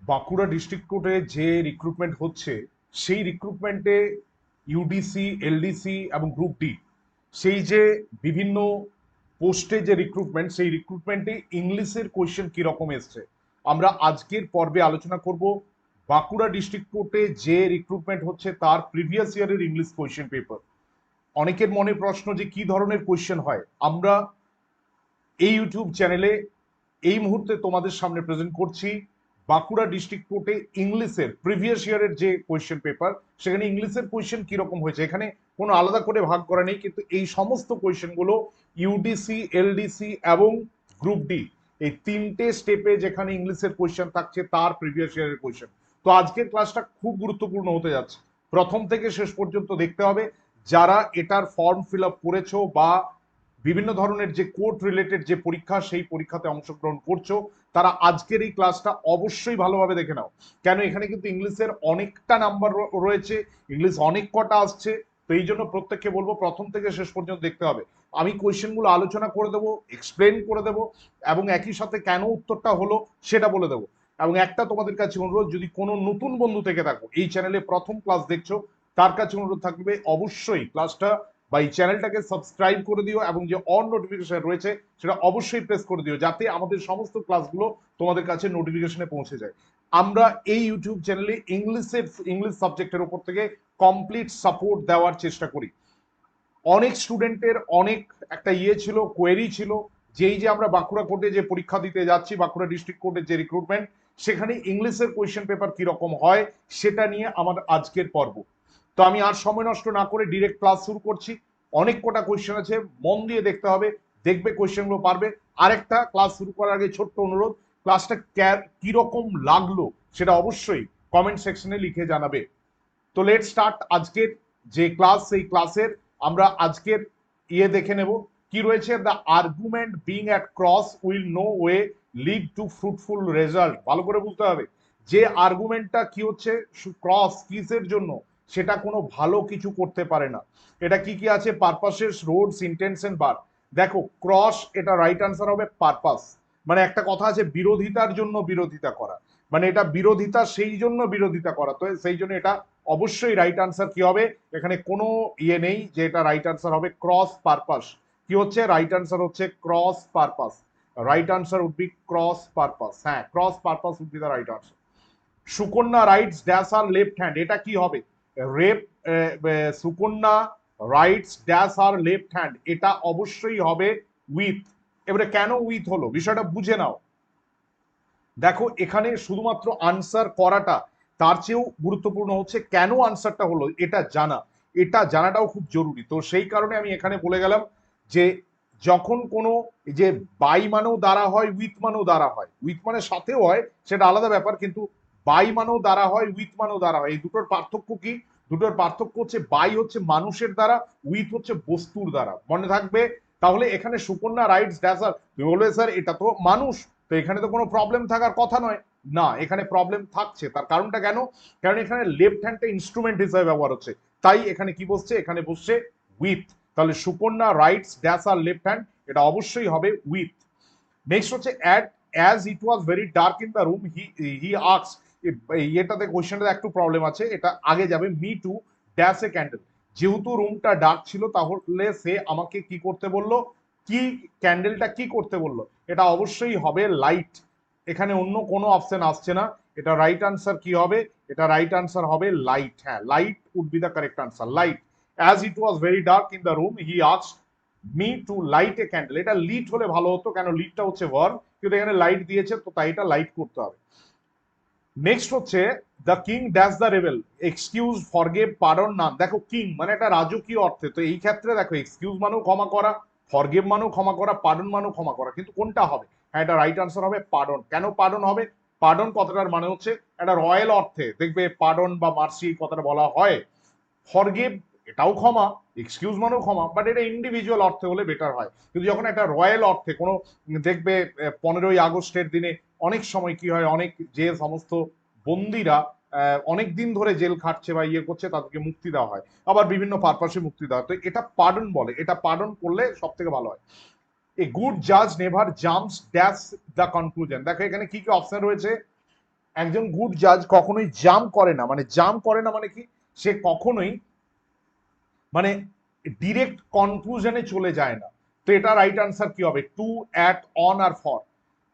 Bankura district কোর্টে যে recruitment হচ্ছে সেই রিক্রুটমেন্টে ইউডিসি, এলডিসি এবং গ্রুপ ডি, সেই যে বিভিন্ন পোস্টে যে রিক্রুটমেন্ট, সেই রিক্রুটমেন্টে ইংলিশের কোয়েশ্চেন কিরকম এসছে আমরা আজকের পর্বে আলোচনা করব। বাঁকুড়া ডিস্ট্রিক্ট কোর্টে যে রিক্রুটমেন্ট হচ্ছে তার প্রিভিয়াস ইয়ারের ইংলিশ কোয়েশ্চেন পেপার। অনেকের মনে প্রশ্ন যে কি ধরনের কোয়েশ্চেন হয়, আমরা এই ইউটিউব চ্যানেলে এই মুহূর্তে তোমাদের সামনে প্রেজেন্ট করছি বাঁকুড়া ডিস্ট্রিক্ট কোর্টে ইংলিশের প্রিভিয়াস ইয়ারের যে কোয়েশ্চেন পেপার, সেখানে ইংলিশের কোয়েশ্চেন কিরকম হয়েছে। এখানে কোনো আলাদা করে ভাগ করা নেই, কিন্তু এই সমস্ত কোয়েশ্চেনগুলো ইউডিসি, এলডিসি এবং গ্রুপ ডি, এই তিনটে স্টেপে যেখানে ইংলিশের কোয়েশ্চেন থাকছে তার প্রিভিয়াস ইয়ারের কোয়েশ্চেন। তো আজকের ক্লাসটা খুব গুরুত্বপূর্ণ হতে যাচ্ছে, প্রথম থেকে শেষ পর্যন্ত দেখতে হবে। যারা এটার ফর্ম ফিল আপ করেছো বা বিভিন্ন ধরনের যে কোর্ট রিলেটেড যে পরীক্ষা, সেই পরীক্ষাতে অংশগ্রহণ করছো, তারা আজকের এই ক্লাসটা অবশ্যই ভালোভাবে দেখে নাও। কেন, এখানে কিন্তু ইংলিশের অনেকটা নাম্বার রয়েছে, ইংলিশ অনেক কটা আসছে। তো এই জন্য প্রত্যেককে বলবো প্রথম থেকে শেষ পর্যন্ত দেখতে হবে। আমি কোয়েশ্চেনগুলো আলোচনা করে দেবো, এক্সপ্লেন করে দেবো, এবং একই সাথে কেন উত্তরটা হলো সেটা বলে দেবো। এবং একটা তোমাদের কাছে অনুরোধ, যদি কোনো নতুন বন্ধু থেকে থাকো, এই চ্যানেলে প্রথম ক্লাস দেখছো, তার কাছে অনুরোধ থাকবে অবশ্যই ক্লাসটা বা এই চ্যানেলটাকে সাবস্ক্রাইব করে দিও, এবং যে অন নোটিফিকেশন রয়েছে সেটা অবশ্যই প্রেস করে দিও, যাতে আমাদের সমস্ত ক্লাসগুলো তোমাদের কাছে নোটিফিকেশনে পৌঁছে যায়। আমরা এই ইউটিউব চ্যানেলে ইংলিশ সাবজেক্টের উপর থেকে কমপ্লিট সাপোর্ট দেওয়ার চেষ্টা করি। অনেক স্টুডেন্টের অনেক একটা ছিল, কোয়েরি ছিল, যেই যে আমরা বাঁকুড়া কোর্টে যে পরীক্ষা দিতে যাচ্ছি, বাঁকুড়া ডিস্ট্রিক্ট কোর্টের যে রিক্রুটমেন্ট, সেখানে ইংলিশের কোয়েশ্চেন পেপার কিরকম হয় সেটা নিয়ে আমার আজকের পর্ব। তো আমি আর সময় নষ্ট না করে ডিরেক্ট ক্লাস শুরু করছি। অনেক কটা কোয়েশ্চেন আছে, মন দিয়ে দেখতে হবে, দেখবে কোয়েশ্চেনগুলো পারবে। আরেকটা, ক্লাস শুরু করার আগে ছোট্ট অনুরোধ, ক্লাসটা কিরকম লাগলো সেটা অবশ্যই কমেন্ট সেকশনে লিখে জানাবে। তো লেট স্টার্ট আজকের যে ক্লাস, সেই ক্লাসের আমরা আজকের দেখে নেব কি রয়েছে। The argument being at cross will no way lead to fruitful result. ভালো করে বুঝতে হবে যে আর্গুমেন্টটা কি হচ্ছে, ক্রস কিসের জন্য, সেটা কোনো ভালো কিছু করতে পারে না। এটা কি কি আছে, পারপাসেস, রোডস, ইন্টেনশন, বার। দেখো, ক্রস এটা রাইট আনসার হবে। পারপাস মানে একটা কথা আছে, বিরোধিতার জন্য বিরোধিতা করা, মানে এটা বিরোধিতা, সেই জন্য বিরোধিতা করা। তো সেই জন্য এটা অবশ্যই রাইট আনসার কি হবে, এখানে কোনো নেই যে এটা রাইট আনসার হবে। ক্রস পারপাস কি হচ্ছে, রাইট আনসার হচ্ছে cross purpose. Right answer would be cross purpose. হ্যাঁ, cross purpose would be the right answer. Sukanya writes dash আর লেফট হ্যান্ড, এটা কি হবে, রেপ। সুকন্যা রাইটস ড্যাশ আর লেফট হ্যান্ড, এটা অবশ্যই হবে উইথ। এবারে কেন উইথ হলো, বিষয়টা বুঝে নাও। দেখো, এখানে শুধুমাত্র আনসার করাটা তার চেয়েও গুরুত্বপূর্ণ হচ্ছে কেন আনসারটা হলো এটা জানা। এটা জানাটাও খুব জরুরি। তো সেই কারণে আমি এখানে বলে গেলাম যে যখন কোনো যে বাই মানেও দ্বারা হয়, উইথ মানেও দ্বারা হয়, উইথ মানে সাথেও হয় সেটা আলাদা ব্যাপার, কিন্তু বাই মানেও দ্বারা হয়, উইথ মানেও দ্বারা হয়। এই দুটোর পার্থক্য কি, দুটোর পার্থক্য হচ্ছে বাই হচ্ছে মানুষের দ্বারা, উইথ হচ্ছে বস্তুর দ্বারা, মনে থাকবে। তাহলে এখানে সুকন্যা রাইটস ড্যাশ আর, তুমি বলবে স্যার এটা তো মানুষ, তো এখানে তো কোনো প্রবলেম থাকার কথা নয়। না, এখানে প্রবলেম থাকছে। তার কারণটা কেন, কারণ এখানে লেফট হ্যান্ডটা ইনস্ট্রুমেন্ট হিসেবে ব্যবহার হচ্ছে, তাই এখানে কি বসছে, এখানে বসছে উইথ। তাহলে সুকন্যা রাইটস ড্যাশ আর লেফট হ্যান্ড, এটা অবশ্যই হবে উইথ। নেক্সট হচ্ছে at as it was very dark in the room he asked, এটাতে কোশ্চেনটা একটু প্রবলেম আছে, এটা আগে যাবে me to dash a candle. যেহেতু রুমটা ডার্ক ছিল, তাহলে সে আমাকে কি করতে বললো, কি ক্যান্ডেলটা কি করতে বললো, এটা অবশ্যই হবে লাইট। এখানে অন্য কোনো অপশন আসছে না, এটা রাইট আনসার কি হবে, এটা রাইট আনসার হবে লাইট। হ্যাঁ, light would be the correct answer, light. As it was very dark in the room he asked me to light a candle, এটা লিট হলে ভালো হতো, কেন লিটটা হচ্ছে ভার্ব, কিন্তু এখানে লাইট দিয়েছে তো তাই এটা লাইট করতে হবে। নেক্সট হচ্ছে the king dash the rebel, excuse, forgive, pardon, none. দেখো, কিং মানে একটা রাজকীয় অর্থে, তো এই ক্ষেত্রে দেখো এক্সকিউজ মানেও ক্ষমা করা, ফরগেভ মানেও ক্ষমা করা, পার্ডন মানেও ক্ষমা করা, কিন্তু কোনটা হবে, হ্যাঁ এটা রাইট আনসার হবে পার্ডন। কেন পার্ডন হবে, পার্ডন কথাটার মানে হচ্ছে একটা রয়্যাল অর্থে, দেখবে পার্ডন বা মার্সি কথাটা বলা হয়। ফরগিভ এটাও ক্ষমা, এক্সকিউজ মানেও ক্ষমা, বাট এটা ইন্ডিভিজুয়াল অর্থে হলে বেটার হয়। কিন্তু যখন একটা রয়্যাল অর্থে কোনো, দেখবে 15ই আগস্টের দিনে অনেক সময় কি হয়, অনেক যে সমস্ত বন্দিরা অনেক দিন ধরে জেল খাটছে বা করছে, তাদেরকে মুক্তি দেওয়া হয়, আবার বিভিন্ন পারপাসে মুক্তি দেওয়া হয়, তো এটা পার্ডন বলে, এটা পার্ডন করলে সব থেকে ভালো হয়। এ গুড জাজ never jumps dash the conclusion. দেখো এখানে কি কি অপশন রয়েছে, একজন গুড জাজ কখনোই জাম করে না, মানে জাম করে না মানে কি, সে কখনোই মানে ডিরেক্ট কনক্লুশনে চলে যায় না। তো এটা রাইট আনসার কি হবে, টু, অ্যাট, অন আর ফর।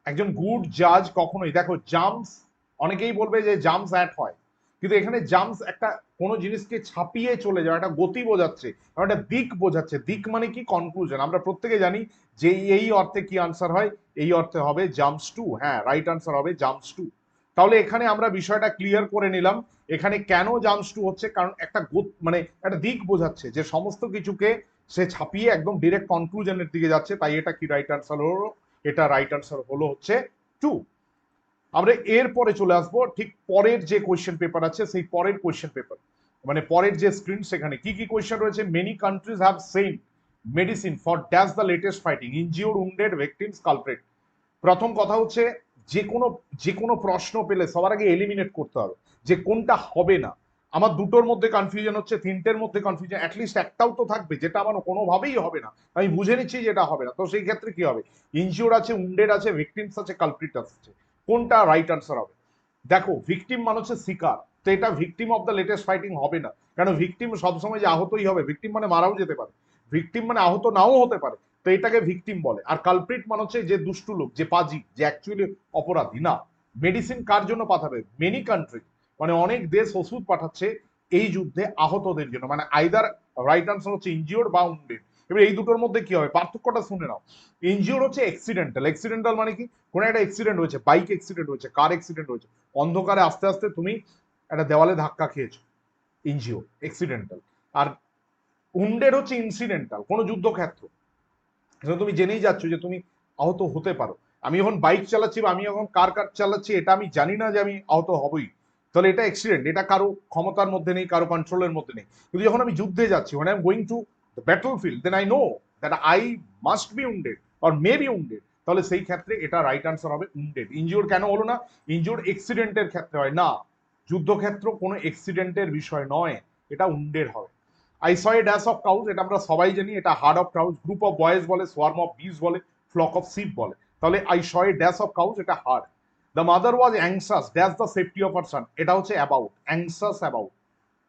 একজন গুড জাজ কখনোই, দেখো জাম্পস, অনেকেই বলবে যে জাম্পস অ্যাট হয়, কিন্তু এখানে জাম্পস একটা কোনো জিনিসকে ছাপিয়ে চলে যাওয়া, একটা গতি বোঝাচ্ছে, একটা দিক বোঝাচ্ছে। দিক মানে কি, কনক্লুশন। আমরা প্রত্যেকে জানি যে এই অর্থে কি আনসার হয়, এই অর্থে হবে জাম্পস টু। হ্যাঁ, রাইট আনসার হবে জাম্পস টু। তাহলে এখানে আমরা বিষয়টা ক্লিয়ার করে নিলাম। এখানে কেন জাম্পস টু হচ্ছে, কারণ একটা মানে একটা দিক বোঝাচ্ছে যে সমস্ত কিছুকে সে ছাপিয়ে একদম ডিরেক্ট কনক্লুশনের দিকে যাচ্ছে, তাই এটা কি রাইট আনসার হলো, এটা রাইট আনসার হলো হচ্ছে টু। আমরা এরপরে চলে আসবো ঠিক পরের যে কোয়েশ্চেন পেপার আছে, সেই পরের কোয়েশ্চেন পেপার মানে পরের যে স্ক্রিন, সেখানে কি কি কোয়েশ্চেন রয়েছে। Many countries have Saint medicine for dash the latest fighting, injured, wounded, victims, culprit. প্রথম কথা হচ্ছে, যে কোনো প্রশ্ন পেলে সবার আগে এলিমিনেট করতে হবে যে কোনটা হবে না। আমার দুটোর মধ্যে কনফিউশন হচ্ছে, তিনটের মধ্যে কনফিউশন, অ্যাটলিস্ট একটাও তো থাকবে যেটা আমার কোনোভাবেই হবে না, আমি বুঝে নিচ্ছি যেটা হবে না। তো সেই ক্ষেত্রে কি হবে, ইনজিওর আছে, উন্ডেড আছে, ভিকটিমস আছে, কালপ্রিট আছে, কোনটা রাইট আনসার হবে। দেখো ভিকটিম মানে হচ্ছে শিকার, তো এটা victim of the latest fighting হবে না, কেন ভিকটিম সবসময় যে আহতই হবে, ভিকটিম মানে মারাও যেতে পারে, ভিকটিম মানে আহত নাও হতে পারে, তো এটাকে ভিকটিম বলে। আর কালপ্রিট মানে হচ্ছে যে দুষ্টু লোক, যে পাজি, যে অ্যাকচুয়ালি অপরাধী না। মেডিসিন কার জন্য পাঠাবে, মেনি কান্ট্রি, মানে অনেক দেশ ওষুধ পাঠাচ্ছে এই যুদ্ধে আহতদের জন্য, মানে আইদার রাইট আনসার হচ্ছে ইনজিওর্ড বা উন্ডেড। এবার এই দুটোর মধ্যে কি হবে, পার্থক্যটা শুনে নাও। ইনজিওর্ড হচ্ছে অ্যাক্সিডেন্টাল, অ্যাক্সিডেন্টাল মানে কি, কোনো একটা অ্যাক্সিডেন্ট হয়েছে, বাইক অ্যাক্সিডেন্ট হয়েছে, কার অ্যাক্সিডেন্ট হয়েছে, অন্ধকারে আস্তে আস্তে তুমি একটা দেওয়ালে ধাক্কা খেয়েছো, ইনজিওর্ড, অ্যাক্সিডেন্টাল। আর উন্ডেড হচ্ছে ইনসিডেন্টাল, কোনো যুদ্ধক্ষেত্র, তুমি জেনেই যাচ্ছ যে তুমি আহত হতে পারো। আমি যখন বাইক চালাচ্ছি বা আমি যখন কার চালাচ্ছি, এটা আমি জানি না যে আমি আহত হবই, তাহলে এটা অ্যাক্সিডেন্ট, এটা কারো ক্ষমতার মধ্যে নেই, কারো কন্ট্রোলের মধ্যে নেই। কিন্তু যখন আমি যুদ্ধে যাচ্ছি, when I'm going to the battlefield, then I know that I must be wounded or may be wounded, তাহলে সেই ক্ষেত্রে এটা রাইট আনসার হবে উন্ডেড। ইনজিওর কেন হলো না, ইনজিওর এক্সিডেন্টের ক্ষেত্রে হয় না, যুদ্ধক্ষেত্র কোনো এক্সিডেন্টের বিষয় নয়, এটা উন্ডেড হবে। I saw a dash of cows, এটা আমরা সবাই জানি, এটা herd of crows, group of boys বলে, সোয়ার্ম অফ বিজ বলে, ফ্লক অফ শিপ বলে, তাহলে I saw a dash of cows এটা herd. The mother was anxious dash the safety of her son, এটা হচ্ছে অ্যাবাউট, অ্যাংসাস অ্যাবাউট,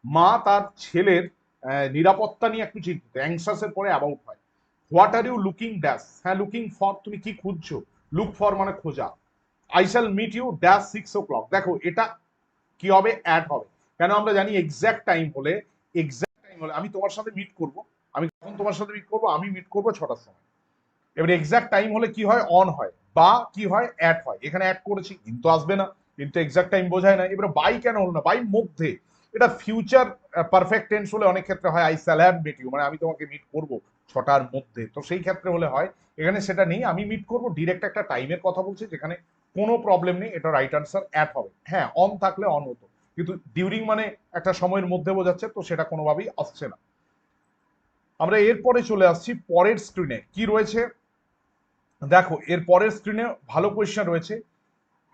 মা তার ছেলের নিরাপত্তা নিয়ে একটু চিন্তিত, অ্যাংসাসের পরে অ্যাবাউট হয়। What are you looking dash, হ্যাঁ লুকিং ফর, তুমি কি খুঁজছো, লুক ফর মানে খোঁজা। I shall meet you dash 6 o'clock, দেখো এটা কি হবে, অ্যাড হবে, কেন আমরা জানি এক্সাক্ট টাইম হলে, এক্সাক্ট টাইম হলে আমি তোমার সাথে মিট করব, আমি কখন তোমার সাথে মিট করব, আমি মিট করব 6টার সময়। এবার এক্সাক্ট টাইম হলে কি হয়, অন হয়, বা কি হয়, অ্যাড হয়, এখানে অ্যাড করেছি কিন্তু আসবে না, কিন্তু এক্সাক্ট টাইম বোঝায় না। এবার বাই কেন হলো না, বাই মধ্যে, এটা ফিউচার পারফেক্ট টেন্স হলে অনেক ক্ষেত্রে হয় I shall have meet you, মানে আমি তোমাকে মিট করব 6টার মধ্যে, তো সেই ক্ষেত্রে হলে হয়। এখানে সেটা নেই, আমি মিট করব ডিরেক্ট একটা টাইমের কথা বলছি যেখানে কোনো প্রবলেম নেই, এটা রাইট আনসার অ্যাড হবে। হ্যাঁ অন থাকলে অন হতো, কিন্তু ডিউরিং মানে একটা সময়ের মধ্যে বোঝাচ্ছে, তো সেটা কোনোভাবেই আসছে না। আমরা এরপরে চলে আসছি পরের স্ক্রিনে কি রয়েছে। দেখো এর পরের স্ক্রিনে ভালো কোয়েশ্চেন রয়েছে।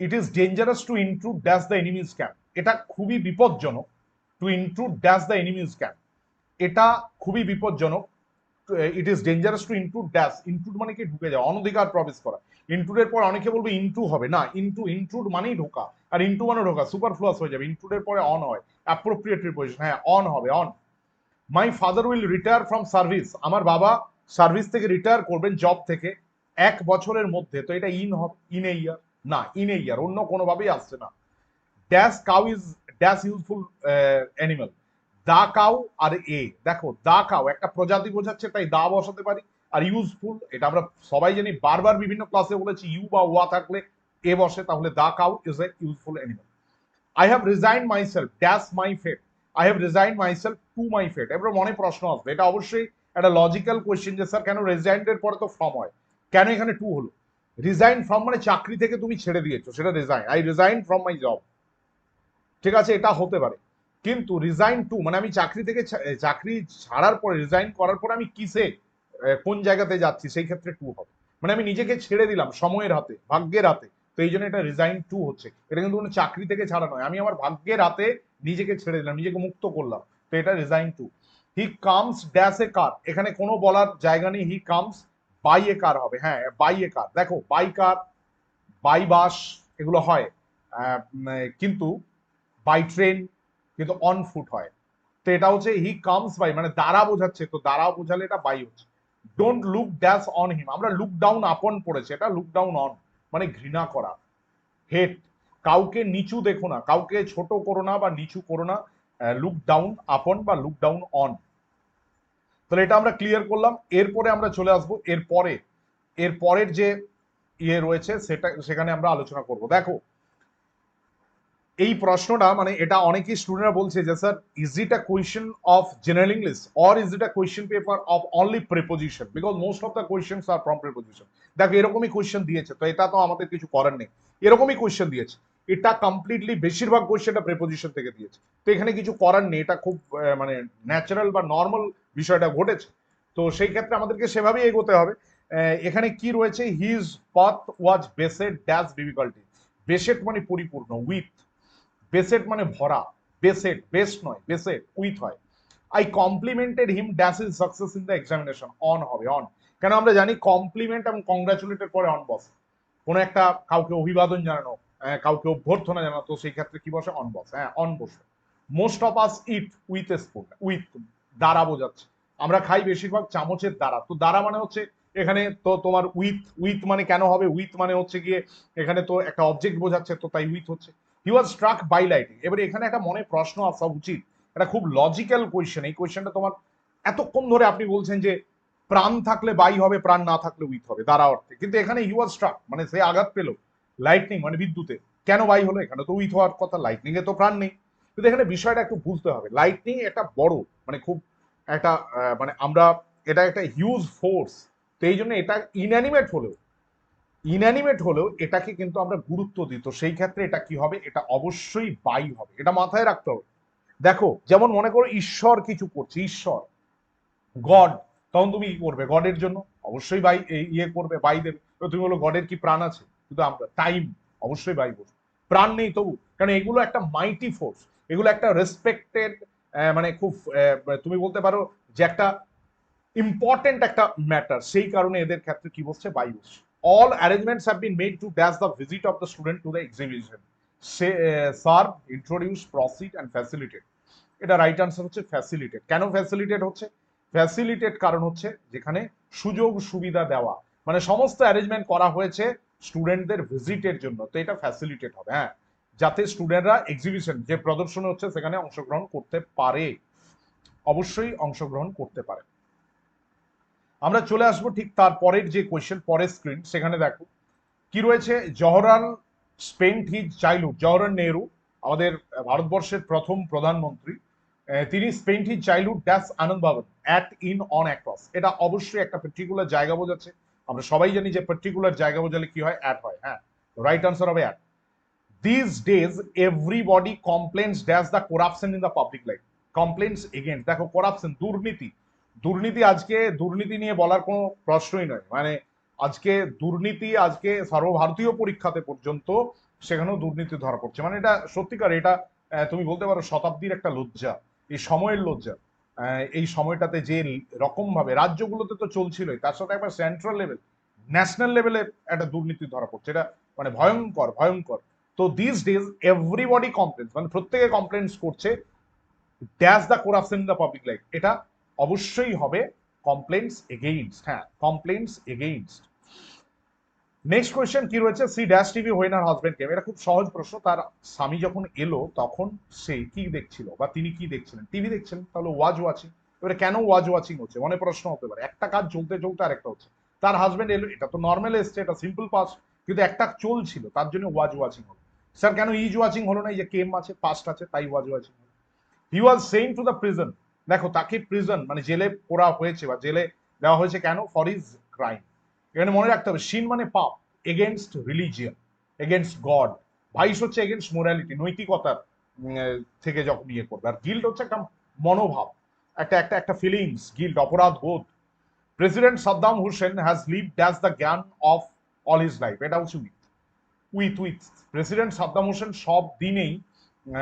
It is dangerous to intrude dash the enemy's camp, এটা খুবই বিপজ্জনক, to intrude dash the enemy's camp, এটা খুবই বিপজ্জনক। It is dangerous to intrude dash, intrude মানে কি ঢুকে যাওয়া, অনধিকার প্রবেশ করা। ইনট্রুডের পর অনেকে বলবে ইনটু হবে না, ইনট্রুড মানেই ঢোকা, আর ইনটু মানে ঢোকা, সুপারফ্লুয়াস হয়ে যাবে, ইনট্রুডের পরে অন হয়, অ্যাপ্রোপ্রিয়েট প্রিপোজিশন, হ্যাঁ অন হবে, on. My father will retire from service, আমার বাবা সার্ভিস থেকে রিটায়ার করবেন, জব থেকে 1 বছরের মধ্যে, তো এটা ইন হবে, ইন এ ইয়ার, না ইন এ ইয়ার, অন্য কোনোভাবেই আসছে না। Dash cow is dash useful animal, the cow আর এ, দেখো দা কাউ একটা প্রজাতি বোঝাচ্ছে, তাই দা বসাতে পারি, আর ইউজফুল এটা আমরা সবাই জানি, বারবার বিভিন্ন ক্লাসে বলেছি, ইউ বা ওয়া থাকলে এ বসে, তাহলে the cow is a useful animal. I have resign myself dash my fate, I have resign myself to my fate. এবার মনে প্রশ্ন আসবে, এটা অবশ্যই একটা লজিক্যাল কোয়েশ্চেন যে স্যার কেন রিজাইনের পরে তো ফ্রম হয়, কেন এখানে টু হলো। রিজাইন ফ্রম মানে চাকরি থেকে তুমি ছেড়ে দিয়েছো, সেটা resign, I resign from my job, ঠিক আছে এটা হতে পারে। কিন্তু রিজাইন টু মানে আমি চাকরি থেকে চাকরি ছাড়ার পরে, রিজাইন করার পরে আমি কিসে কোন জায়গাতে যাচ্ছি, সেই ক্ষেত্রে টু হবে, মানে আমি নিজেকে ছেড়ে দিলাম সময়ের হাতে, ভাগ্যের হাতে, তো এই জন্য এটা রিজাইন টু হচ্ছে। এটা কিন্তু কোনো চাকরি থেকে ছাড়া নয়, আমি আমার ভাগ্যের হাতে নিজেকে ছেড়ে দিলাম, নিজেকে মুক্ত করলাম, তো এটা resign to. He comes dash a car, এখানে কোনো বলার জায়গা নেই, হি কামস বাই এ কার হবে, হ্যাঁ বাই এ কার। দেখো বাই কার, বাই বাস এগুলো হয়, কিন্তু বাই ট্রেন, কিন্তু অন ফুট হয়। তো এটা হচ্ছে হি কামস বাই, মানে দ্বারা বোঝাচ্ছে, তো দ্বারা বোঝালে এটা বাই হচ্ছে। ডোন্ট লুক ড্যাশ অন হিম, আমরা লুক ডাউন আপন পড়েছে, এটা লুক ডাউন অন মানে ঘৃণা করা। হেট, কাউকে নিচু দেখো না, কাউকে ছোট করো না বা নিচু করো না, লুক ডাউন আপন বা লুক ডাউন অন। তাহলে এটা আমরা ক্লিয়ার করলাম। এরপরে আমরা চলে আসবো এর পরের যে ইয়ে রয়েছে সেটা, সেখানে আমরা আলোচনা করব। দেখো এই প্রশ্নটা মানে এটা অনেকেই স্টুডেন্টরা বলছে যে sir is it a question of general English or is it a question paper of only preposition, because most of the questions are from preposition. দেখো এরকমই কোয়েশ্চেন দিয়েছে, তো এটা তো আমাদের কিছু করার নেই, এরকমই কোয়েশ্চেন দিয়েছে। এটা কমপ্লিটলি বেশিরভাগ কোয়েশ্চেনটা প্রিপোজিশন থেকে দিয়েছে, তো এখানে কিছু করার নেই, এটা খুব মানে ন্যাচারাল বা নর্মাল বিষয়টা ঘটেছে। তো সেই ক্ষেত্রে আমাদেরকে সেভাবেই এগোতে হবে। এখানে কি রয়েছে, হিজ পাথ ওয়াজ বেসেড ড্যাশ ডিফিকাল্টি, বেসেড মানে পরিপূর্ণ, উইথ, বেসেট মানে ভরা, বেসেট বেস্ট নয়, বেসেট উইথ হয়। I complimented him dash is success in the examination, on হবে, অন। কেন আমরা জানি কমপ্লিমেন্ট এবং কংগ্রাচুলেটের পরে অন বসে, কোনো একটা কাউকে অভিবাদন জানানো, কাউকে অভ্যর্থনা জানানো, তো সেই ক্ষেত্রে কি বসে, অন বসে, হ্যাঁ অন বসে। Most of us it with a spoon, with দ্বারা বোঝাচ্ছে, আমরা খাই বেশিরভাগ চামচের দ্বারা, তো দ্বারা মানে হচ্ছে এখানে তো তোমার উইথ, উইথ মানে কেন হবে, উইথ মানে হচ্ছে গিয়ে এখানে তো একটা অবজেক্ট বোঝাচ্ছে, তো তাই উইথ হচ্ছে। হি ওয়াজ স্ট্রাক বাই লাইটিং, এবারে এখানে একটা মনে প্রশ্ন আসা উচিত, এটা খুব লজিক্যাল কোয়েশ্চেন, এই কোয়েশ্চেনটা তোমার এতক্ষণ ধরে আপনি বলছেন যে প্রাণ থাকলে বাই হবে, প্রাণ না থাকলে উইথ হবে দ্বারা অর্থে, কিন্তু এখানে হি ওয়াজ স্ট্রাক মানে সে আঘাত পেল, লাইটনিং মানে বিদ্যুতে, কেন বাই হলো, এখানে তো উইথ হওয়ার কথা, লাইটনিং এ তো প্রাণ নেই। কিন্তু এখানে বিষয়টা একটু বুঝতে হবে, লাইটনিং একটা বড় মানে খুব একটা মানে আমরা, এটা একটা হিউজ ফোর্স, তো এই জন্য এটা ইনঅ্যানিমেট হলেও এটাকে কিন্তু আমরা গুরুত্ব দিই, তো সেই ক্ষেত্রে এটা কি হবে, এটা অবশ্যই বাই হবে, এটা মাথায় রাখতে হবে। দেখো যেমন মনে করো ঈশ্বর কিছু করছে, ঈশ্বর গড, তখন তুমি কি করবে, গডের জন্য অবশ্যই বাই ইয়ে করবে, বাই দেবে। তো তুমি বলো গডের কি প্রাণ আছে, কিন্তু আমরা টাইম অবশ্যই বাই বলবো, প্রাণ নেই তবু, কারণ এগুলো একটা মাইটি ফোর্স, এগুলো একটা রেসপেক্টেড মানে খুব তুমি বলতে পারো যে একটা ইম্পর্টেন্ট একটা ম্যাটার, সেই কারণে এদের ক্ষেত্রে কি বলছে, বাই বলছে। All arrangements have been made to dash the visit of the student to the exhibition, say serve, introduce, proceed and facilitate. এটা রাইট আনসার হচ্ছে ফ্যাসিলিটেট। কেন ফ্যাসিলিটেট হচ্ছে, ফ্যাসিলিটেট কারণ হচ্ছে যেখানে সুযোগ সুবিধা দেওয়া, মানে সমস্ত অ্যারেঞ্জমেন্ট করা হয়েছে স্টুডেন্টদের ভিজিটের জন্য, তো এটা ফ্যাসিলিটেট হবে, হ্যাঁ, যাতে স্টুডেন্টরা এক্সিবিশন যে প্রদর্শনী হচ্ছে সেখানে অংশগ্রহণ করতে পারে, অবশ্যই অংশগ্রহণ করতে পারে। আমরা চলে আসবো ঠিক তারপরের যে কোয়েশ্চেন, পরের স্ক্রিন, সেখানে দেখো কি রয়েছে, Jawaharlal spent his childhood, Jawaharlal Nehru আমাদের ভারতবর্ষের প্রথম প্রধানমন্ত্রী, তিনি স্পেন্ট হিজ চাইল্ডহুড ড্যাশ আনন্দ ভবন অ্যাট ইন অন অ্যাক্রস, এটা অবশ্যই একটা পার্টিকুলার জায়গা বোঝাচ্ছে, আমরা সবাই জানি যে পার্টিকুলার জায়গা বোঝালে কি হয়, অ্যাট হয়, হ্যাঁ, রাইট আনসার হবে at. This days everybody complains dash the corruption in the public life, complains against, দেখো করাপশন দুর্নীতি, দুর্নীতি আজকে দুর্নীতি নিয়ে বলার কোনো প্রশ্নই নয়, মানে আজকে দুর্নীতি আজকে সর্বভারতীয় পরীক্ষাতে পর্যন্ত সেখানেও দুর্নীতি ধরা পড়ছে, মানে এটা সত্যিকার, এটা তুমি বলতে পারো শতাব্দীর একটা লজ্জা, এই সময়ের লজ্জা। এই সময়টাতে যে রকম ভাবে রাজ্যগুলোতে তো চলছিলই, তার সাথে একবার সেন্ট্রাল লেভেল, ন্যাশনাল লেভেলে একটা দুর্নীতি ধরা পড়ছে, এটা মানে ভয়ঙ্কর ভয়ঙ্কর। তো দিস ডেজ এভরিবডি কমপ্লেন্স, মানে প্রত্যেকে কমপ্লেন্স করছে, dash the corruption in the public life, এটা অবশ্যই হবে কমপ্লেন্টস এগেইনস্ট, হ্যাঁ কমপ্লেন্টস এগেইনস্ট। নেক্সট কোয়েশ্চেন কি রয়েছে, she dash TV when her husband came, এটা খুব সহজ প্রশ্ন, তার স্বামী যখন এলো তখন সে কি দেখছিল বা তিনি কি দেখছিলেন, টিভি দেখছিলেন, তাহলে ওয়াজ ওয়াচিং। এবারে কেন ওয়াজ ওয়াচিং হচ্ছে, মনে প্রশ্ন হতে পারে, একটা কাজ চলতে চলতে আরেকটা হচ্ছে, তার হাজবেন্ড এলো, এটা তো নর্মাল এসছে, এটা সিম্পল পাস্ট, কিন্তু একটা চলছিল তার জন্য ওয়াজ ওয়াচিং হলো। স্যার কেন ইজ ওয়াচিং হলো না, এই যে কেম আছে পাস্ট আছে তাই ওয়াজ ওয়াচিং হলো। He was saying to the prison, দেখো তাকে প্রিজন মানে জেলে পোড়া হয়েছে বা জেলে দেওয়া হয়েছে কেন, ফর হিজ ক্রাইম। এখানে মনে রাখতে হবে, সিন মানে পাপ, against religion, against god, vice হচ্ছে এগেনস্ট মোরালিটি, নৈতিকতার থেকে যখন ইয়ে করবে, আর গিল্ড হচ্ছে একটা মনোভাব, একটা একটা একটা ফিলিংস, গিল্ড অপরাধ বোধ। President Saddam Hossain has lived as the জ্ঞান অফ অল হিজ লাইফ, এটা হচ্ছে with, with president Saddam Hossain সব দিনেই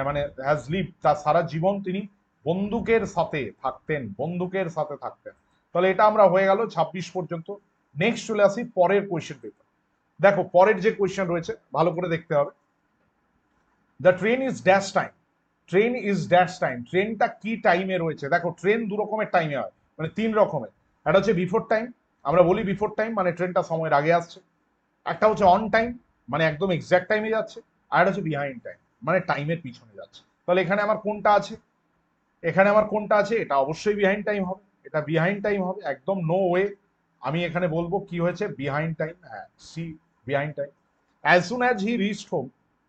মানে হ্যাজ লিভ, তার সারা জীবন তিনি বন্দুকের সাথে থাকতেন, বন্দুকের সাথে থাকতেন। তাহলে এটা আমরা হয়ে গেল 26 পর্যন্ত। নেক্সট চলে আসি পরের কোয়েশ্চেন পেপার। দেখো পরের যে কোয়েশ্চেন রয়েছে ভালো করে দেখতে হবে, the train is dash time, train is dash time, ট্রেনটা কি টাইমে রয়েছে। দেখো ট্রেন দু রকমের টাইমে হয়, মানে তিন রকমের। একটা হচ্ছে বিফোর টাইম, আমরা বলি বিফোর টাইম মানে ট্রেনটা সময়ের আগে আসছে। একটা হচ্ছে অন টাইম, মানে একদম এক্সাক্ট টাইমে যাচ্ছে। আর একটা হচ্ছে বিহাইন্ড টাইম, মানে টাইমের পিছনে যাচ্ছে। তাহলে এখানে আমার কোনটা আছে, এখানে আমার কোনটা আছে, এটা অবশ্যই বিহাইন্ড টাইম হবে, এটা বিহাইন্ড টাইম হবে, একদম নো ওয়ে। আমি এখানে বলবো কি হয়েছে, বিহাইন্ড টাইম, হ্যাঁ see, behind time. As soon as he reached home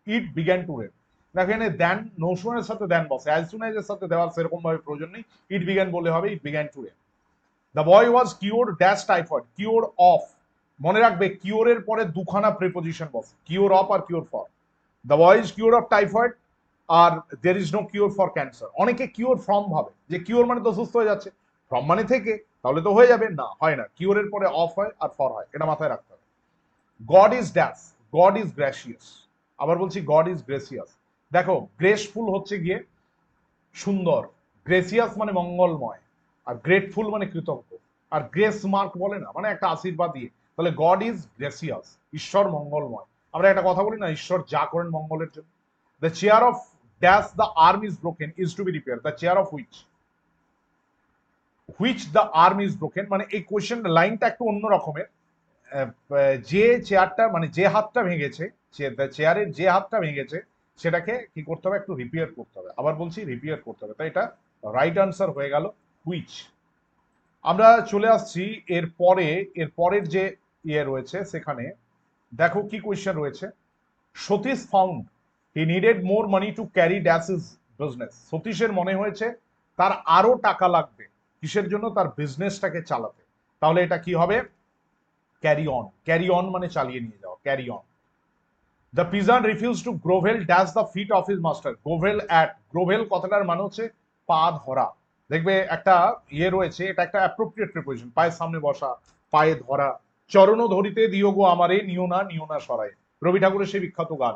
it began to rain. দেখো এখানে দেন, নৌসুনের সাথে দেন বসে, অ্যাজ সুন অ্যাজ এর সাথে দেওয়ার সেরকম ভাবে প্রয়োজন নেই, ইট বিগ্যান বলে হবে, it began to rain. The boy was cure dash typhoid, cure of, মনে রাখবে কিওরের পরে দুখানা প্রিপোজিশন বসে, কিওর অফ আর cure for. The boy is cure of typhoid, আর there is no cure for cancer. অনেকে কিওর ফ্রম ভাবে, যে কিওর মানে তো সুস্থ হয়ে যাচ্ছে, ফ্রম মানে থেকে, তাহলে তো হয়ে যাবে, না হয় না, কিওরের পরে অফ হয় আর ফর হয়, এটা মাথায় রাখতে হবে। God is dash, god is gracious, আবার বলছি গড ইজ গ্রেসিয়াস। দেখো গ্রেসফুল হচ্ছে গিয়ে সুন্দর, গ্রেসিয়াস মানে মঙ্গলময়, আর গ্রেটফুল মানে কৃতজ্ঞ। আর গ্রেস মার্ক বলে না, মানে একটা আশীর্বাদ দিয়ে। তাহলে গড ইজ গ্রেসিয়াস, ঈশ্বর মঙ্গলময়। আমরা একটা কথা বলি না, ঈশ্বর যা করেন মঙ্গলের জন্য। The chair of dash the arm is broken is to be repair, the chair of which, which the arm is broken, মানে এই কোয়েশ্চেন লাইনটা একটু অন্য রকমের। যে চেয়ারটা মানে যে হাতটা ভেঙেছে, চেয়ারের যে হাতটা ভেঙেছে সেটাকে কি করতে হবে, একটু রিপেয়ার করতে হবে। আবার বলছি রিপেয়ার করতে হবে, তাই এটা রাইট আনসার হয়ে গেল হুইচ। আমরা চলে আসছি এর পরে, এর পরের যে ইয়ে রয়েছে সেখানে দেখো কি কোয়েশ্চেন রয়েছে। Satish found he needed more money to carry dash is business, সতীশের মনে হয়েছে তার আরো টাকা লাগবে, কিসের জন্য, তার বিজনেসটাকে চালাতে। তাহলে এটা কি হবে, ক্যারি অন, ক্যারি অন মানে চালিয়ে নিয়ে যাওয়া, carry on. The pigeon refuse to grovel dash the feet of his master, grovel at, grovel কথাটার মানে হচ্ছে পা ধরা। দেখবে একটা ইয়ে রয়েছে, এটা একটা অ্যাপ্রোপ্রিয়েট প্রিপোজিশন, পায়ের সামনে বসা, পায়ে ধরা। চরণ ধরিতে দিও গো আমারে, নিও না নিও না সরায়, রবি ঠাকুরের সেই বিখ্যাত গান।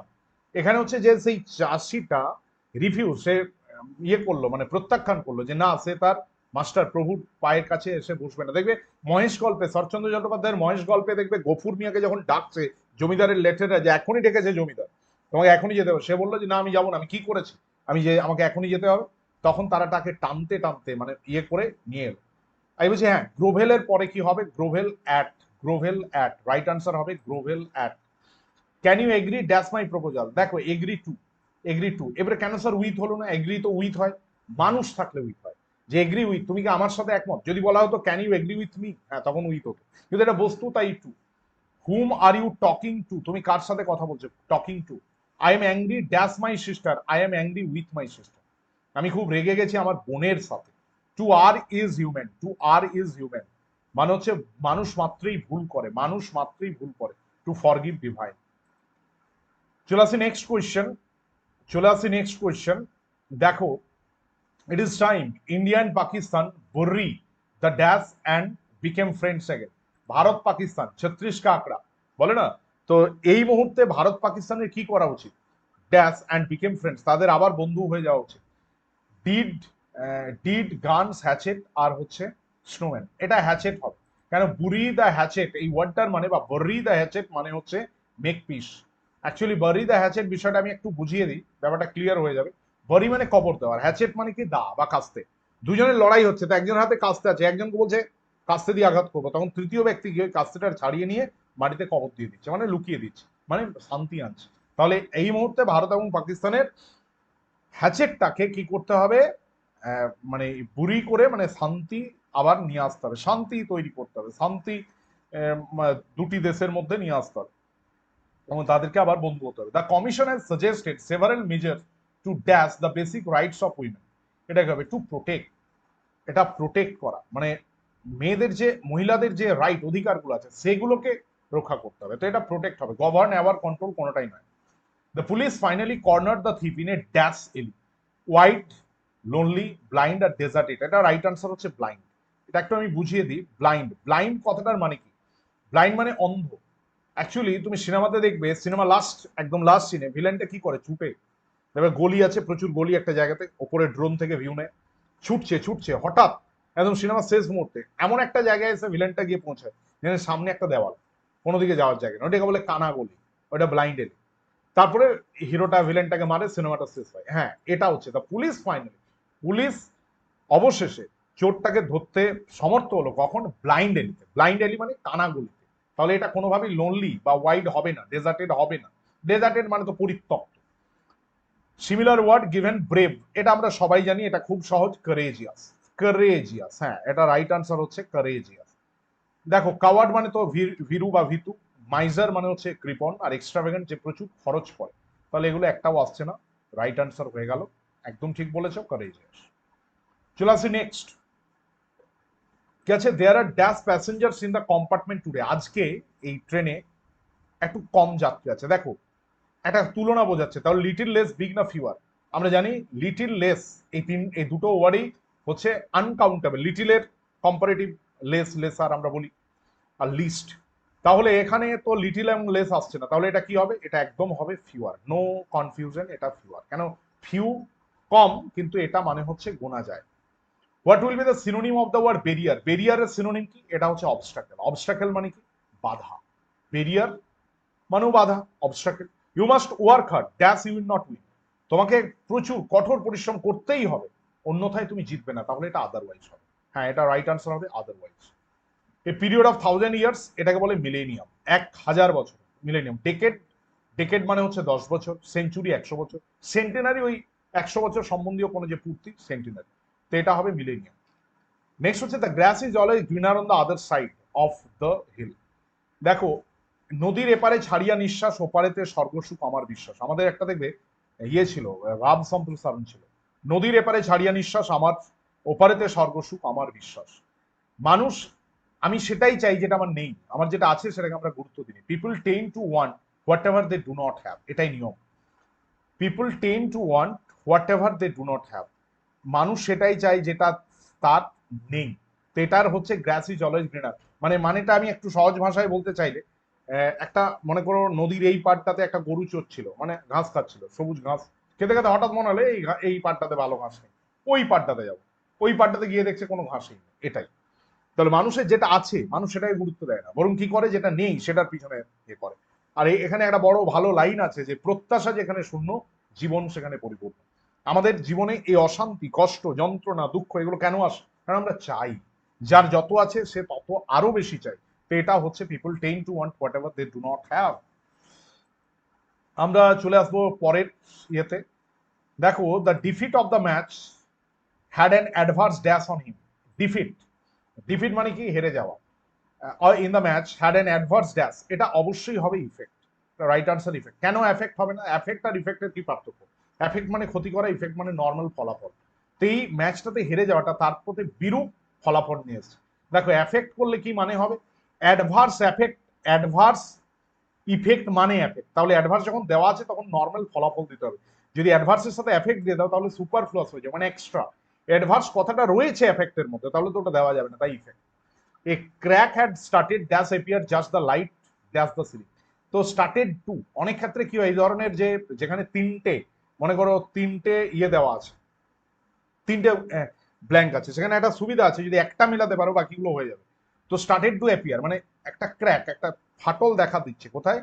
এখানে হচ্ছে যে সেই চাষিটা রিফিউজ, সে ইয়ে করলো, মানে প্রত্যাখ্যান করলো, যে না সে তার মাস্টার প্রভুর পায়ের কাছে এসে বসবে না। দেখবে মহেশ গল্পে, শরৎচন্দ্র চট্টোপাধ্যায়ের মহেশ গল্পে দেখবে গফুর মিয়াকে যখন ডাকছে জমিদারের লেটেরা, যে এখনই ডেকেছে জমিদার, তোমাকে এখনই যেতে হবে, সে বললো যে না আমি যাবো না, আমি কি করেছি, আমি যে আমাকে এখনই যেতে হবে। তখন তারা তাকে টানতে টানতে মানে ইয়ে করে নিয়ে এলো। আমি বলছি হ্যাঁ, গ্রোভেলের পরে কি হবে, grovel at, grovel at, right answer হবে grovel at. Can you agree dash my proposal, দেখো এগ্রি টু, এগ্রি টু, এবারে কেন স্যার উইথ হলো না, এগ্রি তো উইথ হয়, মানুষ থাকলে উইথ হয়, যে এগ্রি উইথ, তুমি কি আমার সাথে একমত, যদি বলা হতো can you agree with me, হ্যাঁ তখন উইথ হতো, কিন্তু এটা বস্তু তাই to. Hmm are you talking to, তুমি কার সাথে কথা বলছো, talking to. I am angry dash my sister, I am angry with my sister, আমি খুব রেগে গেছি আমার বোনের সাথে। To err is human, to err is human মানে হচ্ছে মানুষ মাত্রই ভুল করে, মানুষ মাত্রই ভুল করে। To forgive divine. চলে আসি নেক্সট কোয়েশ্চেন, চলে আসি নেক্সট কোয়েশ্চেন। দেখো it is time India and Pakistan bury the dash and became friends again, Bharat Pakistan 36 কা আঁকড়া বলে না, তো এই মুহূর্তে ভারত পাকিস্তানের কি করা উচিত, ড্যাশ অ্যান্ড বিকেম ফ্রেন্ডস, তাদের আবার বন্ধু হয়ে যাওয়া উচিত। ডিড, ডিড গানস হ্যাচেট আর হচ্ছে স্নোম্যান, এটা হ্যাচেট হবে, কেন বুরি দ্য হ্যাচেট এই ওয়ার্ডটার মানে, বা বরি দ্য হ্যাচেট মানে হচ্ছে make peace. Actually bury the hatchet বিষয়টা আমি একটু বুঝিয়ে দিই, ব্যাপারটা ক্লিয়ার হয়ে যাবে। বরি মানে কবর দেওয়ার, হ্যাচেট মানে কি দা বা কাস্তে। দুজনের লড়াই হচ্ছে, তো একজনের হাতে কাস্তে আছে, একজনকে বলছে কাস্তে দিয়ে আঘাত করবো, তখন তৃতীয় ব্যক্তি গিয়ে কাস্তেটা ছাড়িয়ে নিয়ে মাটিতে কবর দিয়ে দিচ্ছে, মানে লুকিয়ে দিচ্ছে, মানে শান্তি আনছে। তাহলে এই মুহূর্তে ভারত এবং পাকিস্তানের হ্যাচেটটাকে কি করতে হবে, মানে বুড়ি করে মানে শান্তি আবার নিয়ে আসতে হবে, শান্তি তৈরি করতে হবে, শান্তি দুটি দেশের মধ্যে নিয়ে আসতে হবে এবং তাদেরকে আবার বন্ধু হতে হবে। The commission has suggested several measure to dash the basic rights of women, এটাকে হবে টু প্রোটেক্ট, এটা প্রোটেক্ট করা মানে মেয়েদের যে, মহিলাদের যে রাইট অধিকারগুলো আছে সেগুলোকে রক্ষা করতে হবে, তো এটা প্রোটেক্ট হবে, গভর্ন অ্যাওয়ার কন্ট্রোল কোনোটাই নয়। The police finally corner the thief in a dash এলি, হোয়াইট, লোনলি, ব্লাইন্ড আর ডেজার্টেড, এটা রাইট আনসার হচ্ছে ব্লাইন্ড। এটা একটু আমি বুঝিয়ে দিই, ব্লাইন্ড, ব্লাইন্ড কথাটার মানে কি, ব্লাইন্ড মানে অন্ধ। অ্যাকচুয়ালি তুমি সিনেমাতে দেখবে, সিনেমা লাস্ট, একদম লাস্ট সিনে ভিলেনটা কি করে, ছুটে, দেখবে গলি আছে প্রচুর গলি একটা জায়গাতে, ওপরে ড্রোন থেকে ভিউ নেয়, ছুটছে ছুটছে, হঠাৎ একদম সিনেমা শেষ মুহূর্তে এমন একটা জায়গায় এসে ভিলেনটা গিয়ে পৌঁছায় যেখানে সামনে একটা দেওয়াল, কোনো দিকে যাওয়ার জায়গা না, ওটাকে বলে কানা গলি, ওটা ব্লাইন্ড এলি। তারপরে হিরোটা ভিলেনটাকে মারে, সিনেমাটা শেষ হয়। হ্যাঁ, এটা হচ্ছে দ্য পুলিশ ফাইনালি, পুলিশ অবশেষে চোরটাকে ধরতে সমর্থ হলো। কখন? ব্লাইন্ড এলিতে। ব্লাইন্ড এলি মানে কানাগলিতে। তাহলে এটা কোনোভাবেই লোনলি বা ওয়াইড হবে না, ডেজার্টেড হবে না। ডেজার্টেড মানে তো পরিত্যক্ত। সিমিলার ওয়ার্ড গিভেন ব্রেভ, এটা আমরা সবাই জানি, এটা খুব সহজ, কারেজিয়াস। কারেজিয়াস, হ্যাঁ, এটা রাইট আনসার হচ্ছে কারেজিয়াস। দেখো, কাওয়ার্ড মানে তো ভীরু বা ভীতু, মাইজার মানে হচ্ছে কৃপণ, আর এক্সট্রাভেগেন্ট যে প্রচুর খরচ করে। তাহলে এগুলো একটাও আসছে না, রাইট আনসার হয়ে গেল। একদম ঠিক বলেছো, কারেজিয়াস। চলে আসি নেক্সট। কি আছে? There are dash passengers in the compartment today, আজকে এই ট্রেনে একটু কম যাত্রী আছে। দেখো, একটা তুলনা বোঝাচ্ছে, তাহলে লিটিল লেস, বিগ না ফিওয়ার? আমরা জানি লিটিল লেস, এই দুটো ওয়ার্ডই হচ্ছে আনকাউন্টেবল। লিটিলের কম্পারেটিভ লেস, লেসার আমরা বলি, আর লিস্ট। তাহলে এখানে তো লিটিল এবং লেস আসছে না, তাহলে এটা কি হবে? এটা একদম হবে ফিওয়ার, নো কনফিউশন, এটা ফিওয়ার। কেন? ফিউ কম, কিন্তু এটা মানে হচ্ছে গোনা যায়। What will be the synonym of the word barrier? বেরিয়ারের সিনোনিম কি? এটা হচ্ছে অবস্ট্রাকেল। অবস্ট্রাকেল মানে কি? বাধা। বেরিয়ার মানেও বাধা, obstacle. You must work hard, dash you will not win. তোমাকে প্রচুর কঠোর পরিশ্রম করতেই হবে, অন্যথায় তুমি জিতবে না। তাহলে এটা আদারওয়াইজ হবে। হ্যাঁ, এটা রাইট আনসার হবে otherwise. A period of 1000 years, এটাকে বলে মিলেনিয়াম, 1000 বছর। মিলেনিয়াম। ডেকেড, ডেকেড মানে হচ্ছে 10 বছর। সেঞ্চুরি 100 বছর। সেন্টেনারি ওই 100 বছর সম্বন্ধীয় কোনো যে পূর্তি, সেন্টেনারি। তো এটা হবে মিলেনিয়াম। নেক্সট হচ্ছে the grass is always greener on the other side of the hill. দেখো, নদীর এপারে ছাড়িয়া নিঃশ্বাস, ওপারেতে স্বর্গসুখ আমার বিশ্বাস। আমাদের একটা দেখবে ইয়ে ছিল, রাব সম্প্রসারণ ছিল, নদীর এপারে ছাড়িয়া নিঃশ্বাস আমার, ওপারেতে স্বর্গসুখ আমার বিশ্বাস। মানুষ, আমি সেটাই চাই যেটা আমার নেই, আমার যেটা আছে সেটাকে আমরা গুরুত্ব দিই। People tend to want whatever they do not have, এটাই নিয়ম। People tend to want whatever they do not have, মানুষ সেটাই চাই যেটা তার নেই। তো এটার হচ্ছে গ্রাস ইজ অলওয়েজ গ্রিনার, মানে মানেটা আমি একটু সহজ ভাষায় বলতে চাইলে, একটা মনে করো নদীর এই পাড়টাতে একটা গরু চড়ছিল, মানে ঘাস খাচ্ছিল, সবুজ ঘাস খেতে খেতে হঠাৎ মনে হলো এই পাড়টাতে ভালো ঘাস নেই, ওই পাড়টাতে যাবো। ওই পাড়টাতে গিয়ে দেখছে কোনো ঘাসই নেই। এটাই। তাহলে মানুষের যেটা আছে, মানুষ সেটাই গুরুত্ব দেয় না, বরং কি করে? যেটা নেই সেটার পিছনে ইয়ে করে। আর এখানে একটা বড় ভালো লাইন আছে যে প্রত্যাশা যেখানে শূন্য, জীবন সেখানে পরিপূর্ণ। আমাদের জীবনে এই অশান্তি, কষ্ট, যন্ত্রণা, দুঃখ এগুলো কেন আসে? কারণ আমরা চাই। যার যত আছে সে তত আরো বেশি চাই। তো এটা হচ্ছে people tend to want whatever they do not have. আমরা চলে আসবো পরের ইয়েতে। দেখো, the defeat of the match had an adverse dash on him. Defeat, defeat মানে কি? হেরে যাওয়া। In the match had an adverse dash, এটা অবশ্যই হবে ইফেক্ট। Right answer effect. কেন এফেক্ট হবে না? এফেক্ট আর ইফেক্টের কি পার্থক্য? এফেক্ট মানে ক্ষতি করা, ইফেক্ট মানে নর্মাল ফলাফল। তো এই ম্যাচটাতে হেরে যাওয়াটা তার প্রতি বিরূপ ফলাফল নিয়ে এসছে। দেখো, এফেক্ট করলে কি মানে হবে? অ্যাডভার্স এফেক্ট, অ্যাডভার্স ইফেক্ট মানে এফেক্ট। তাহলে অ্যাডভার্স যখন দেওয়া আছে তখন নর্মাল ফলাফল দিতে হবে। যদি অ্যাডভার্সের সাথে এফেক্ট দিয়ে দাও তাহলে সুপার ফ্লুয়াস হয়ে যায়, মানে এক্সট্রা। অ্যাডভার্স কথাটা রয়েছে এফেক্টের মধ্যে, তাহলে তো ওটা দেওয়া যাবে না, তাই effect. A crack had started dash appear just the light dash the ceiling. তো স্টার্টেড টু, অনেক ক্ষেত্রে কি হয় এই ধরনের, যে যেখানে তিনটে, মনে করো তিনটে ইয়ে দেওয়া আছে, তিনটে ব্ল্যাঙ্ক আছে, সেখানে একটা সুবিধা আছে, যদি একটা মিলাতে পারো বাকিগুলো হয়ে যাবে। তো স্টার্টেড টু অ্যাপিয়ার মানে একটা ক্র্যাক, একটা ফাটল দেখা দিচ্ছে কোথায়?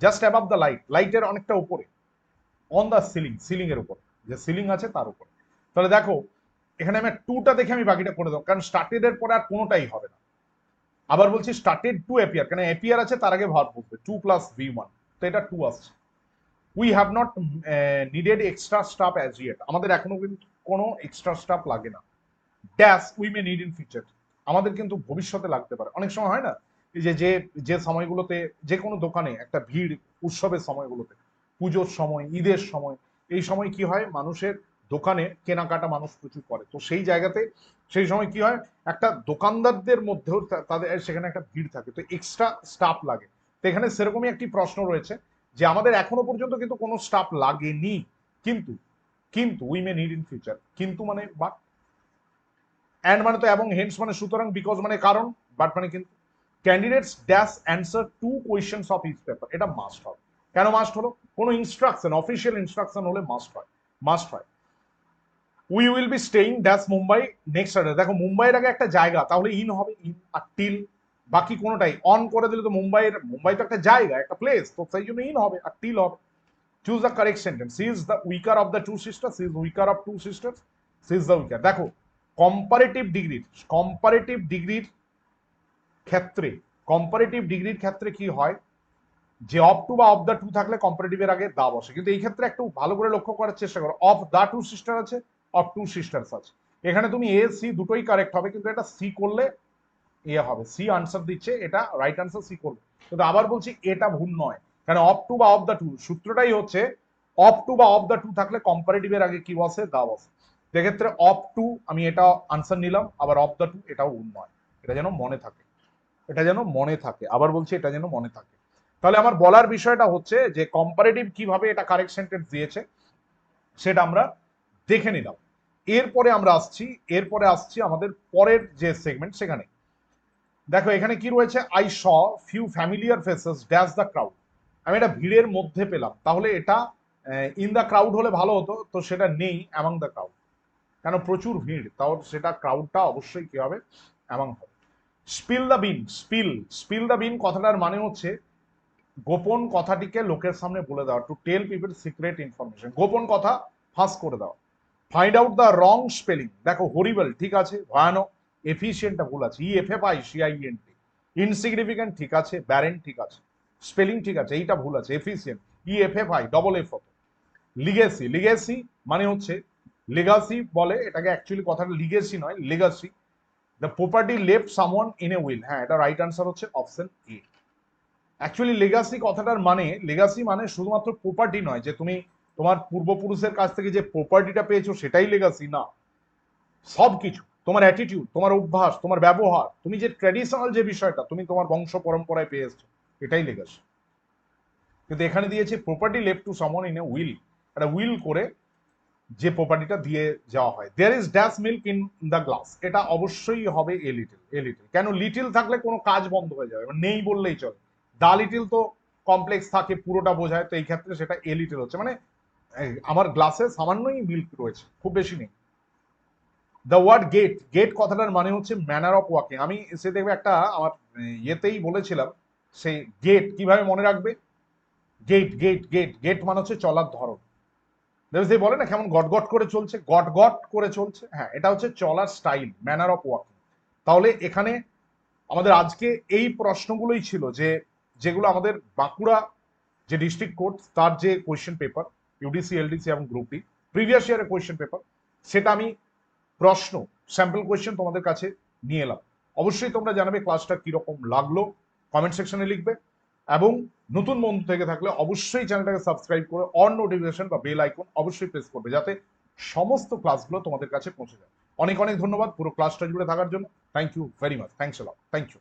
জাস্ট অ্যাবাভ দ্য লাইট, লাইটের অনেকটা উপরে। অন দ্য সিলিং, সিলিং এর উপর, যে সিলিং আছে তার উপরে। তাহলে দেখো, এখানে আমি টুটা দেখে আমি বাকিটা করে দেবো, কারণ স্টার্টেড এর পরে আর কোনোটাই হবে না। আবার বলছি স্টার্টেড টু অ্যাপিয়ার, কেন অ্যাপিয়ার আছে তার আগে ভার্ব বসবে, 2 + V1, তো এটা 2 আসছে। We have not needed extra staff as yet, আমাদের এখনো কিন্তু কোনো এক্সট্রা স্টাফ লাগে না। Dash we may need in future, আমাদের কিন্তু ভবিষ্যতে লাগতে পারে। অনেক সময় হয় না, এই যে যে যে সময়গুলোতে যে কোনো দোকানে একটা ভিড়, উৎসবের সময়গুলোতে, পুজোর সময়, ঈদের সময়, এই সময় কি হয়, মানুষের দোকানে কেনাকাটা মানুষ প্রচুর করে। তো সেই জায়গাতে সেই সময় কি হয়, একটা দোকানদারদের মধ্যেও তাদের সেখানে একটা ভিড় থাকে, তো এক্সট্রা স্টাফ লাগে। তো এখানে সেরকমই একটি প্রশ্ন রয়েছে যে আমাদের এখনো পর্যন্ত কিন্তু কোনো স্টাফ লাগেনি, কিন্তু কিন্তু we may need in future, কিন্তু মানে বাট, অ্যান্ড মানে তো এবং, হেন্স মানে সুতরাং, বিকজ মানে কারণ, বাট মানে কিন্তু। Candidates dash answer 2 questions of each paper, এটা মাস্ট হবে। কেন মাস্ট হলো? কোনো ইনস্ট্রাকশন, অফিসিয়াল ইনস্ট্রাকশন হলে মাস্ট হয়, মাস্ট হয়। We will be staying dash Mumbai next Saturday. দেখো, মুম্বাইয়ের আগে একটা জায়গা, তাহলে ইন হবে, ইন আর টিল, বাকি কোনোটাই অন করে দিলে তো মুম্বাই তো একটা জায়গা, একটা প্লেস, তো সেই জন্য ইন হবে আর টিল হবে। Choose the correct sentence. She is the weaker of the two sister, she is weaker of two sisters, she is the weaker. দেখো কম্পারেটিভ ডিগ্রির ক্ষেত্রে, কি হয়, যে অফ টু বা অফ দ্য টু থাকলে কম্পারেটিভের আগে দা বসে, কিন্তু এই ক্ষেত্রে একটু ভালো করে লক্ষ্য করার চেষ্টা করো, অফ দা টু সিস্টার আছে, অফ টু সিস্টার্স আছে, এখানে তুমি এ সি দুটোই কারেক্ট হবে, কিন্তু এটা সি করলে এ হবে, সি আনসার দিচ্ছে, এটা রাইট আনসার, সি করবে। কিন্তু আবার বলছি এটা ভুল নয়, কারণ অফ টু বা অফ দ্য টু সূত্রটাই হচ্ছে অফ টু বা অফ দ্য টু থাকলে কম্পারেটিভের আগে কি বসে, দা বসে। সেক্ষেত্রে অফ টু আমি এটা আনসার নিলাম, আবার অফ দ্য টু এটাও ভুল নয়, এটা যেন মনে থাকে, আবার বলছি এটা যেন মনে থাকে। তাহলে আমার বলার বিষয়টা হচ্ছে যে কম্পারেটিভ কিভাবে এটা কারেক্ট সেন্টেন্স দিয়েছে সেটা আমরা দেখে নিলাম। এরপরে আসছি আমাদের পরের যে সেগমেন্ট সেখানে। দেখো এখানে কি রয়েছে, I saw few familiar faces dash the crowd. আমি এটা ভিড়ের মধ্যে পেলাম, তাহলে এটা ইন দ্য ক্রাউড হলে ভালো হতো, তো সেটা নেই অ্যামাং দ্য ক্রাউড, কেন প্রচুর ভিড়, তাও সেটা ক্রাউডটা অবশ্যই কি হবে, অ্যামাং হবে। Spill the bean, spill the bean কথাটার মানে হচ্ছে গোপন কথাটিকে লোকের সামনে বলে দেওয়া, to tell people secret information, গোপন কথা ফাঁস করে দেওয়া। Find out the wrong spelling, দেখো হরিবল ঠিক আছে, ভয়ানক, এফিসিয়েন্টটা ভুল আছে, E F F I C I E N, insignificant ঠিক আছে, ব্যারেন ঠিক আছে, স্পেলিং ঠিক আছে, এইটা ভুল আছে, efficient E F F I double F হবে। লিগেসি মানে হচ্ছে লেগাসি বলে এটাকে, অ্যাকচুয়ালি কথাটা লিগেসি নয়, legacy. The property left someone in a will, হ্যাঁ এটা রাইট আনসার হচ্ছে অপশন এ। অ্যাকচুয়ালি লেগাসি মানে শুধুমাত্র প্রপার্টি নয়, যে তুমি তোমার পূর্বপুরুষের কাছ থেকে যে প্রপার্টিটা পেয়েছো সেটাই লেগাসি না, সবকিছু, তোমার অ্যাটিটিউড, তোমার অভ্যাস, তোমার ব্যবহার, তুমি যে ট্র্যাডিশনাল যে বিষয়টা তুমি তোমার বংশ পরম্পরায় পেয়ে এসছো, এটাই লেগাসি। কিন্তু এখানে দিয়েছে property left to someone in a will, একটা উইল করে যে প্রপার্টিটা দিয়ে যাওয়া হয়। There is dash milk in the glass, এটা অবশ্যই হবে এ লিটল, কেন লিটিল থাকলে কোনো কাজ বন্ধ হয়ে যাবে, নেই বললেই চলে। দা লিটিল তো কমপ্লেক্স থাকে, পুরোটা বোঝায়, তো এই ক্ষেত্রে সেটা এ লিটল হচ্ছে, মানে আমার গ্লাসে সামান্যই মিল্ক রয়েছে, খুব বেশি নেই। দ্য ওয়ার্ড গেট কথাটার মানে হচ্ছে ম্যানার অফ ওয়াকিং। আমি সে দেখবে একটা আমার ইয়েতেই বলেছিলাম, সেই গেট কিভাবে মনে রাখবে, গেট মানে হচ্ছে চলার ধরন। যে বলে না কেমন গট করে চলছে, গট করে চলছে, হ্যাঁ এটা হচ্ছে চলার স্টাইল, ম্যানার অফ ওয়াকিং। তাহলে এখানে আমাদের আজকে এই প্রশ্নগুলোই ছিল, যে যেগুলো আমাদের বাঁকুড়া যে ডিস্ট্রিক্ট কোর্ট তার যে কোয়েশ্চেন পেপার, ইউডিসি এলডিসি এবং গ্রুপ ডি প্রিভিয়াস ইয়ারের কোয়েশ্চেন পেপার, সেটা আমি প্রশ্ন স্যাম্পল কোয়েশ্চেন তোমাদের কাছে নিয়ে এলাম। অবশ্যই তোমরা জানাবে ক্লাসটা কিরকম লাগলো, কমেন্ট সেকশনে লিখবে, এবং নতুন বন্ধু থেকে থাকলে অবশ্যই চ্যানেলটাকে সাবস্ক্রাইব করে অন নোটিফিকেশন বা বেল আইকন অবশ্যই প্রেস করবে, যাতে সমস্ত ক্লাসগুলো তোমাদের কাছে পৌঁছে যায়। অনেক অনেক ধন্যবাদ পুরো ক্লাসটা জুড়ে থাকার জন্য। Thank you very much, thanks a lot, thank you.